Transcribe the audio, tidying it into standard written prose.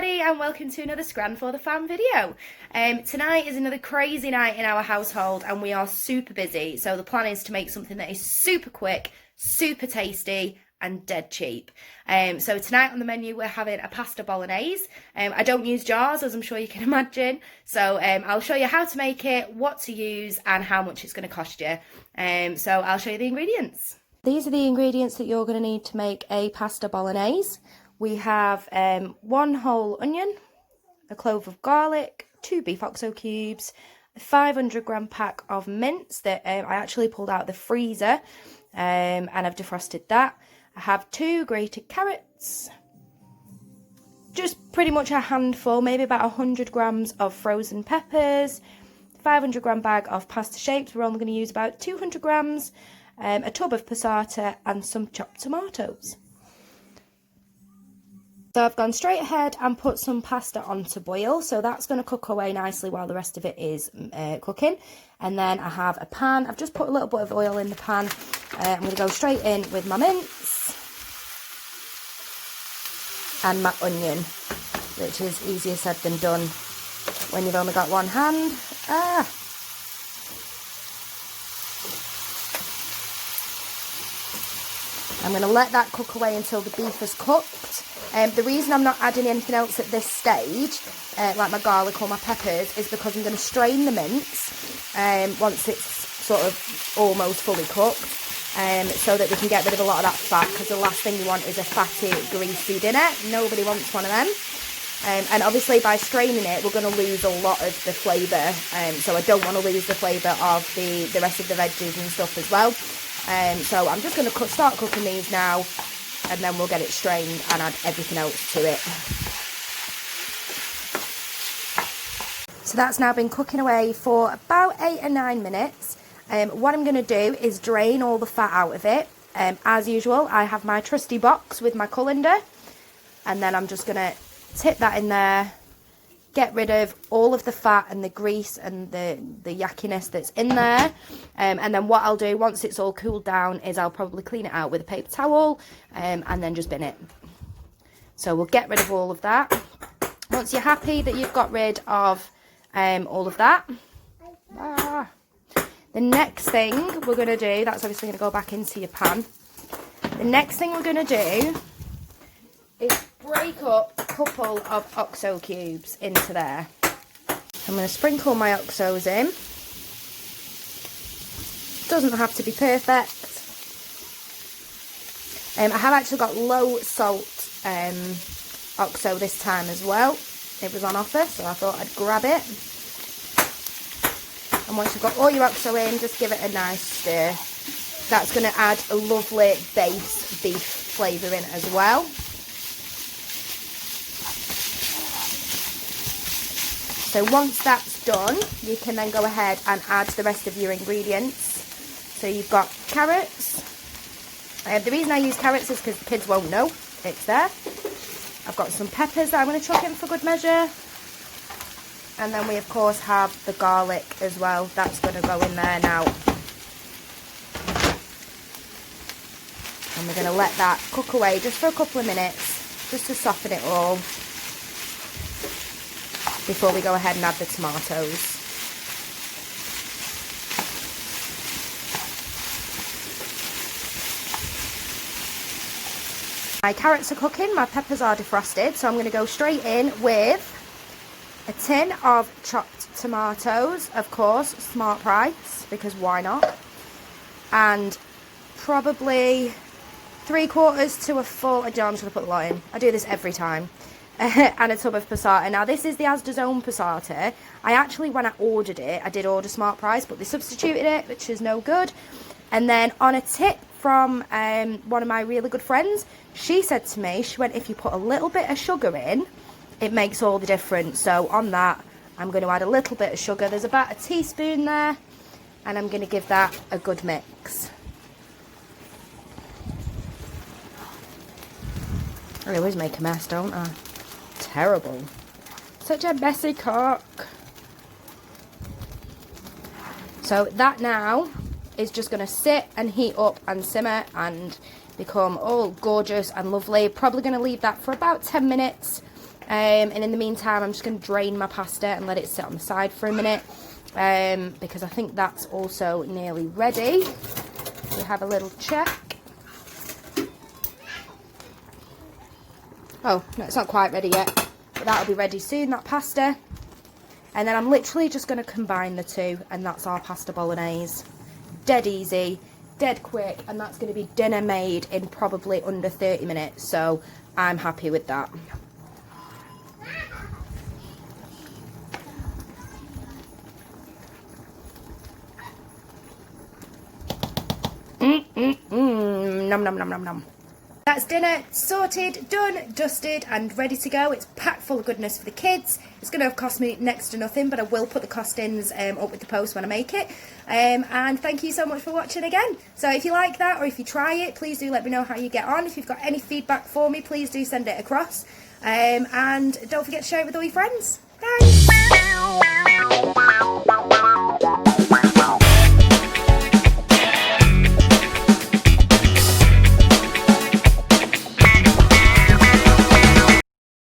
everybody and welcome to another Scran for the Fam video. Tonight is another crazy night in our household and we are super busy, so the plan is to make something that is super quick, super tasty and dead cheap. So tonight on the menu we're having a pasta bolognese. I don't use jars, as I'm sure you can imagine, so I'll show you how to make it, what to use and how much it's going to cost you. So I'll show you the ingredients. These are the ingredients that you're going to need to make a pasta bolognese. We have 1 whole onion, a clove of garlic, 2 beef oxo cubes, a 500-gram pack of mince that I actually pulled out of the freezer and I've defrosted that. I have 2 grated carrots, just pretty much a handful, maybe about 100 grams of frozen peppers, 500-gram bag of pasta shapes, we're only going to use about 200 grams, a tub of passata and some chopped tomatoes. So I've gone straight ahead and put some pasta on to boil, so that's going to cook away nicely while the rest of it is cooking. And then I have a pan, I've just put a little bit of oil in the pan. I'm going to go straight in with my mince and my onion, which is easier said than done when you've only got one hand. I'm going to let that cook away until the beef is cooked. The reason I'm not adding anything else at this stage, like my garlic or my peppers, is because I'm going to strain the mince once it's sort of almost fully cooked, so that we can get rid of a lot of that fat, because the last thing you want is a fatty, greasy dinner. Nobody wants one of them. And obviously by straining it, we're going to lose a lot of the flavour, so I don't want to lose the flavour of the rest of the veggies and stuff as well. So I'm just going to start cooking these now, and then we'll get it strained and add everything else to it. So that's now been cooking away for about 8 or 9 minutes. What I'm going to do is drain all the fat out of it. As usual, I have my trusty box with my colander, and then I'm just going to tip that in there, get rid of all of the fat and the grease and the yuckiness that's in there. And then what I'll do once it's all cooled down is I'll probably clean it out with a paper towel and then just bin it. So we'll get rid of all of that. Once you're happy that you've got rid of all of that, the next thing we're going to do, that's obviously going to go back into your pan. The next thing we're going to do is break up a couple of oxo cubes into there. I'm going to sprinkle my oxos in. Doesn't have to be perfect. I have actually got low salt oxo this time as well. It was on offer, so I thought I'd grab it. And once you've got all your oxo in, just give it a nice stir. That's going to add a lovely base beef flavour in as well. So once that's done, you can then go ahead and add the rest of your ingredients. So you've got carrots. The reason I use carrots is because the kids won't know it's there. I've got some peppers that I'm going to chuck in for good measure. And then we of course have the garlic as well. That's going to go in there now. And we're going to let that cook away just for a couple of minutes, just to soften it all, before we go ahead and add the tomatoes. My carrots are cooking, my peppers are defrosted, so I'm going to go straight in with a tin of chopped tomatoes, of course, smart price, because why not? And probably 3/4 to a full, I'm just going to put a lot in, I do this every time. And a tub of passata. Now this is the Asda's own passata. I actually, when I ordered it, I did order smart price, but they substituted it, which is no good. And then on a tip from one of my really good friends, she said to me, she went, if you put a little bit of sugar in, it makes all the difference. So on that, I'm going to add a little bit of sugar. There's about a teaspoon there, and I'm going to give that a good mix. I always make a mess, don't I? Terrible. Such a messy cook. So that now is just going to sit and heat up and simmer and become all gorgeous and lovely. Probably going to leave that for about 10 minutes And in the meantime, I'm just going to drain my pasta and let it sit on the side for a minute, because I think that's also nearly ready. We have a little check. Oh, no, it's not quite ready yet, but that'll be ready soon, that pasta. And then I'm literally just going to combine the two, and that's our pasta bolognese. Dead easy, dead quick, and that's going to be dinner made in probably under 30 minutes, so I'm happy with that. Nom nom nom nom nom. That's dinner sorted, done, dusted and ready to go. It's packed full of goodness for the kids. It's going to cost me next to nothing, but I will put the costings up with the post when I make it. And thank you so much for watching again. So if you like that, or if you try it, please do let me know how you get on. If you've got any feedback for me, please do send it across. And don't forget to share it with all your friends. Thanks!